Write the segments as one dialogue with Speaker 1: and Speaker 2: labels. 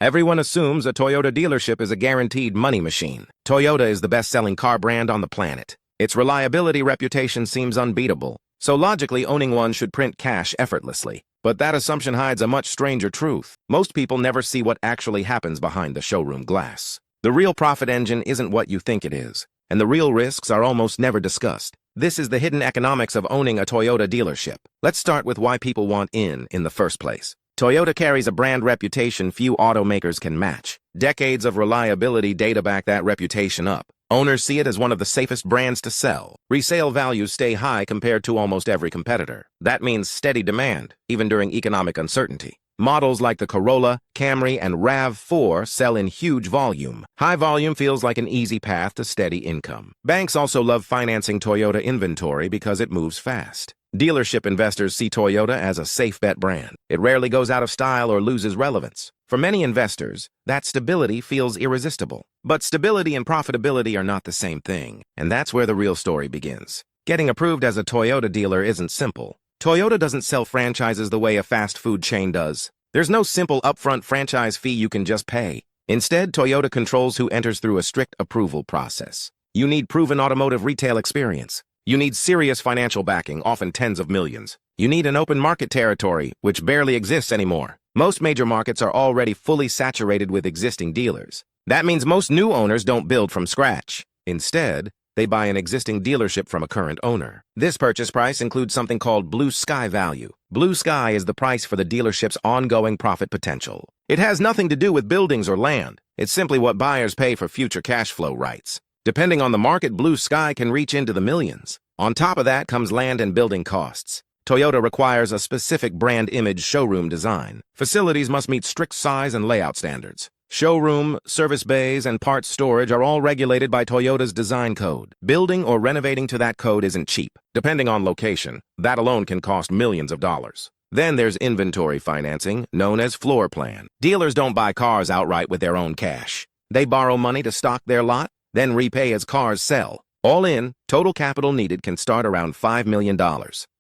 Speaker 1: Everyone assumes a Toyota dealership is a guaranteed money machine. Toyota is the best-selling car brand on the planet. Its reliability reputation seems unbeatable, so logically owning one should print cash effortlessly. But that assumption hides a much stranger truth. Most people never see what actually happens behind the showroom glass. The real profit engine isn't what you think it is, and the real risks are almost never discussed. This is the hidden economics of owning a Toyota dealership. Let's start with why people want in the first place. Toyota carries a brand reputation few automakers can match. Decades of reliability data back that reputation up. Owners see it as one of the safest brands to sell. Resale values stay high compared to almost every competitor. That means steady demand, even during economic uncertainty. Models like the Corolla, Camry, and RAV4 sell in huge volume. High volume feels like an easy path to steady income. Banks also love financing Toyota inventory because it moves fast. Dealership investors see Toyota as a safe bet brand. It rarely goes out of style or loses relevance. For many investors, that stability feels irresistible. But stability and profitability are not the same thing, and that's where the real story begins. Getting approved as a Toyota dealer isn't simple. Toyota doesn't sell franchises the way a fast food chain does. There's no simple upfront franchise fee you can just pay. Instead, Toyota controls who enters through a strict approval process. You need proven automotive retail experience. You need serious financial backing, often tens of millions. You need an open market territory, which barely exists anymore. Most major markets are already fully saturated with existing dealers. That means most new owners don't build from scratch. Instead, they buy an existing dealership from a current owner. This purchase price includes something called blue sky value. Blue sky is the price for the dealership's ongoing profit potential. It has nothing to do with buildings or land. It's simply what buyers pay for future cash flow rights. Depending on the market, blue sky can reach into the millions. On top of that comes land and building costs. Toyota requires a specific brand image showroom design. Facilities must meet strict size and layout standards. Showroom, service bays, and parts storage are all regulated by Toyota's design code. Building or renovating to that code isn't cheap. Depending on location, that alone can cost millions of dollars. Then there's inventory financing, known as floor plan. Dealers don't buy cars outright with their own cash. They borrow money to stock their lot, then repay as cars sell. All in, total capital needed can start around $5 million.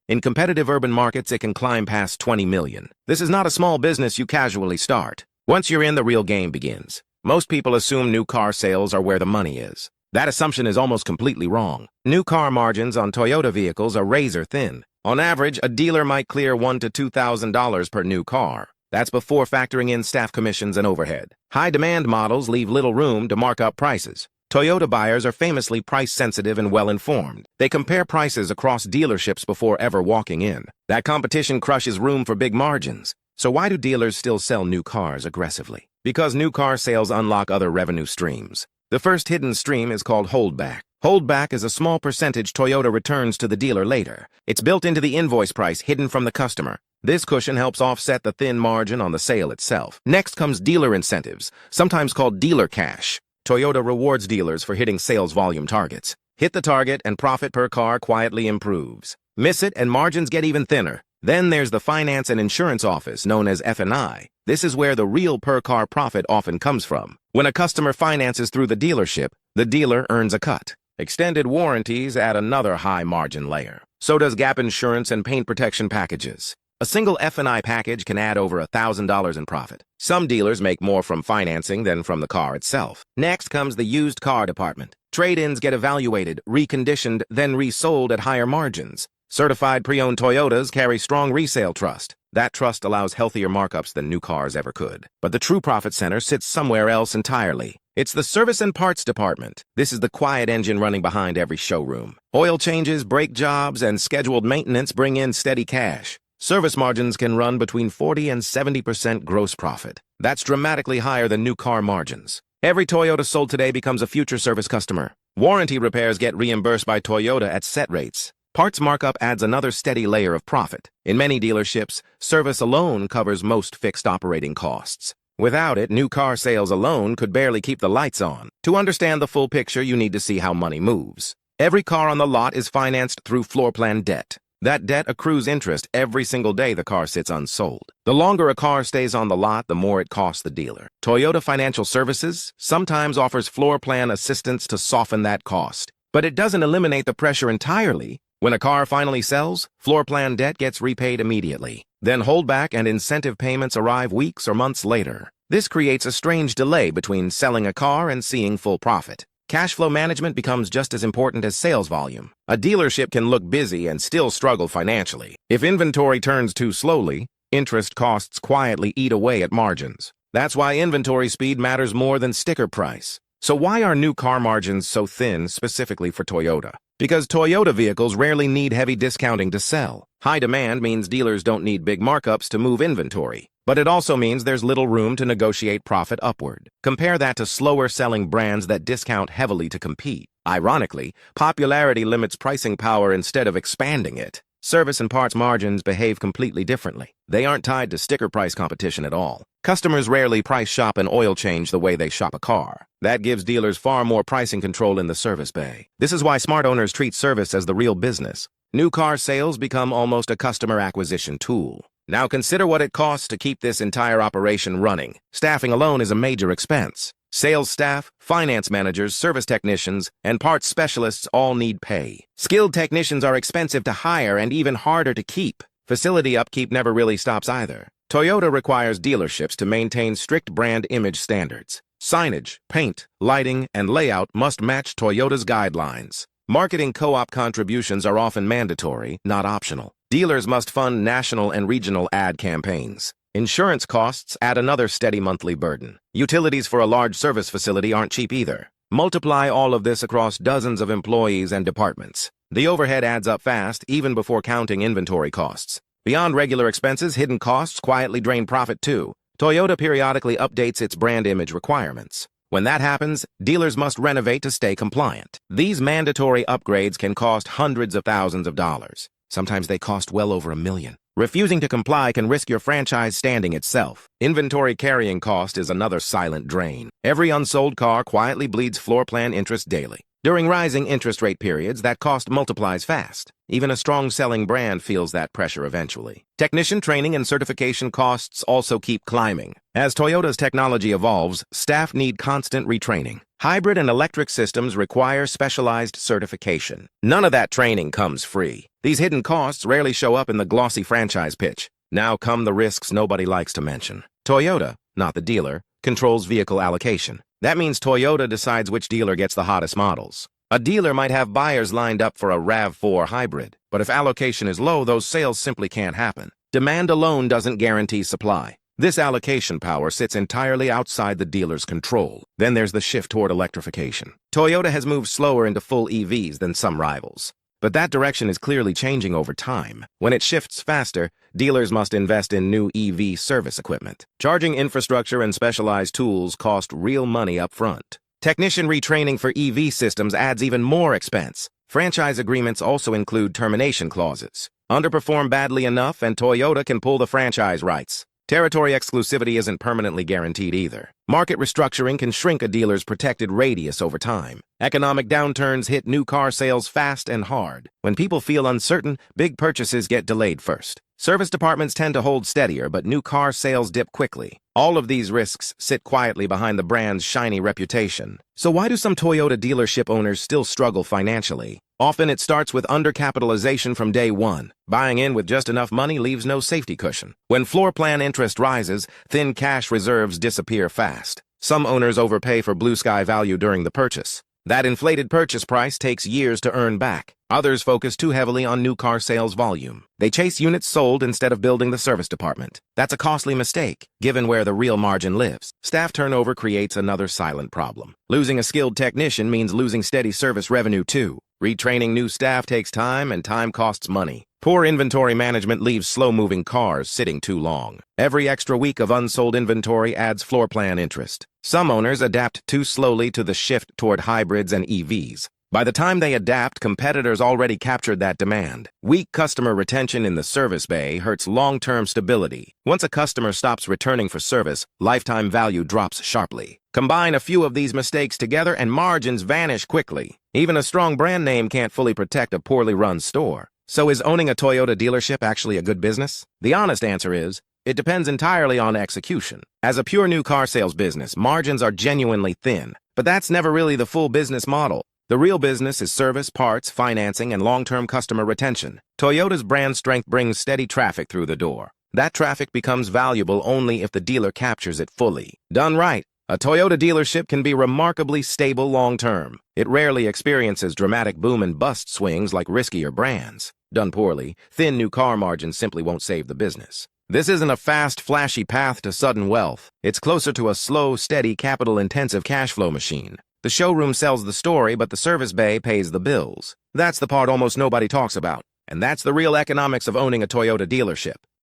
Speaker 1: In competitive urban markets, it can climb past $20 million. This is not a small business you casually start. Once you're in, the real game begins. Most people assume new car sales are where the money is. That assumption is almost completely wrong. New car margins on Toyota vehicles are razor thin. On average, a dealer might clear $1,000 to $2,000 per new car. That's before factoring in staff commissions and overhead. High-demand models leave little room to mark up prices. Toyota buyers are famously price-sensitive and well-informed. They compare prices across dealerships before ever walking in. That competition crushes room for big margins. So why do dealers still sell new cars aggressively? Because new car sales unlock other revenue streams. The first hidden stream is called holdback. Holdback is a small percentage Toyota returns to the dealer later. It's built into the invoice price, hidden from the customer. This cushion helps offset the thin margin on the sale itself. Next comes dealer incentives, sometimes called dealer cash. Toyota rewards dealers for hitting sales volume targets. Hit the target and profit per car quietly improves. Miss it and margins get even thinner. Then there's the finance and insurance office, known as F&I. This is where the real per-car profit often comes from. When a customer finances through the dealership, the dealer earns a cut. Extended warranties add another high-margin layer. So does gap insurance and paint protection packages. A single F&I package can add over $1,000 in profit. Some dealers make more from financing than from the car itself. Next comes the used car department. Trade-ins get evaluated, reconditioned, then resold at higher margins. Certified pre-owned Toyotas carry strong resale trust. That trust allows healthier markups than new cars ever could. But the true profit center sits somewhere else entirely. It's the service and parts department. This is the quiet engine running behind every showroom. Oil changes, brake jobs, and scheduled maintenance bring in steady cash. Service margins can run between 40 and 70% gross profit. That's dramatically higher than new car margins. Every Toyota sold today becomes a future service customer. Warranty repairs get reimbursed by Toyota at set rates. Parts markup adds another steady layer of profit. In many dealerships, service alone covers most fixed operating costs. Without it, new car sales alone could barely keep the lights on. To understand the full picture, you need to see how money moves. Every car on the lot is financed through floor plan debt. That debt accrues interest every single day the car sits unsold. The longer a car stays on the lot, the more it costs the dealer. Toyota Financial Services sometimes offers floor plan assistance to soften that cost. But it doesn't eliminate the pressure entirely. When a car finally sells, floor plan debt gets repaid immediately. Then holdback and incentive payments arrive weeks or months later. This creates a strange delay between selling a car and seeing full profit. Cash flow management becomes just as important as sales volume. A dealership can look busy and still struggle financially. If inventory turns too slowly, interest costs quietly eat away at margins. That's why inventory speed matters more than sticker price. So why are new car margins so thin specifically for Toyota? Because Toyota vehicles rarely need heavy discounting to sell. High demand means dealers don't need big markups to move inventory. But it also means there's little room to negotiate profit upward. Compare that to slower-selling brands that discount heavily to compete. Ironically, popularity limits pricing power instead of expanding it. Service and parts margins behave completely differently. They aren't tied to sticker price competition at all. Customers rarely price shop an oil change the way they shop a car. That gives dealers far more pricing control in the service bay. This is why smart owners treat service as the real business. New car sales become almost a customer acquisition tool. Now consider what it costs to keep this entire operation running. Staffing alone is a major expense. Sales staff, finance managers, service technicians, and parts specialists all need pay. Skilled technicians are expensive to hire and even harder to keep. Facility upkeep never really stops either. Toyota requires dealerships to maintain strict brand image standards. Signage, paint, lighting, and layout must match Toyota's guidelines. Marketing co-op contributions are often mandatory, not optional. Dealers must fund national and regional ad campaigns. Insurance costs add another steady monthly burden. Utilities for a large service facility aren't cheap either. Multiply all of this across dozens of employees and departments. The overhead adds up fast, even before counting inventory costs. Beyond regular expenses, hidden costs quietly drain profit too. Toyota periodically updates its brand image requirements. When that happens, dealers must renovate to stay compliant. These mandatory upgrades can cost hundreds of thousands of dollars. Sometimes they cost well over $1 million. Refusing to comply can risk your franchise standing itself. Inventory carrying cost is another silent drain. Every unsold car quietly bleeds floor plan interest daily. During rising interest rate periods, that cost multiplies fast. Even a strong selling brand feels that pressure eventually. Technician training and certification costs also keep climbing. As Toyota's technology evolves, staff need constant retraining. Hybrid and electric systems require specialized certification. None of that training comes free. These hidden costs rarely show up in the glossy franchise pitch. Now come the risks nobody likes to mention. Toyota, not the dealer, controls vehicle allocation. That means Toyota decides which dealer gets the hottest models. A dealer might have buyers lined up for a RAV4 hybrid, but if allocation is low, those sales simply can't happen. Demand alone doesn't guarantee supply. This allocation power sits entirely outside the dealer's control. Then there's the shift toward electrification. Toyota has moved slower into full EVs than some rivals. But that direction is clearly changing over time. When it shifts faster, dealers must invest in new EV service equipment. Charging infrastructure and specialized tools cost real money up front. Technician retraining for EV systems adds even more expense. Franchise agreements also include termination clauses. Underperform badly enough and Toyota can pull the franchise rights. Territory exclusivity isn't permanently guaranteed either. Market restructuring can shrink a dealer's protected radius over time. Economic downturns hit new car sales fast and hard. When people feel uncertain, big purchases get delayed first. Service departments tend to hold steadier, but new car sales dip quickly. All of these risks sit quietly behind the brand's shiny reputation. So why do some Toyota dealership owners still struggle financially? Often it starts with undercapitalization from day one. Buying in with just enough money leaves no safety cushion. When floor plan interest rises, thin cash reserves disappear fast. Some owners overpay for blue sky value during the purchase. That inflated purchase price takes years to earn back. Others focus too heavily on new car sales volume. They chase units sold instead of building the service department. That's a costly mistake, given where the real margin lives. Staff turnover creates another silent problem. Losing a skilled technician means losing steady service revenue too. Retraining new staff takes time, and time costs money. Poor inventory management leaves slow-moving cars sitting too long. Every extra week of unsold inventory adds floor plan interest. Some owners adapt too slowly to the shift toward hybrids and EVs. By the time they adapt, competitors already captured that demand. Weak customer retention in the service bay hurts long-term stability. Once a customer stops returning for service, lifetime value drops sharply. Combine a few of these mistakes together and margins vanish quickly. Even a strong brand name can't fully protect a poorly run store. So is owning a Toyota dealership actually a good business? The honest answer is, it depends entirely on execution. As a pure new car sales business, margins are genuinely thin. But that's never really the full business model. The real business is service, parts, financing, and long-term customer retention. Toyota's brand strength brings steady traffic through the door. That traffic becomes valuable only if the dealer captures it fully. Done right, a Toyota dealership can be remarkably stable long-term. It rarely experiences dramatic boom and bust swings like riskier brands. Done poorly, thin new car margins simply won't save the business. This isn't a fast, flashy path to sudden wealth. It's closer to a slow, steady, capital-intensive cash flow machine. The showroom sells the story, but the service bay pays the bills. That's the part almost nobody talks about. And that's the real economics of owning a Toyota dealership.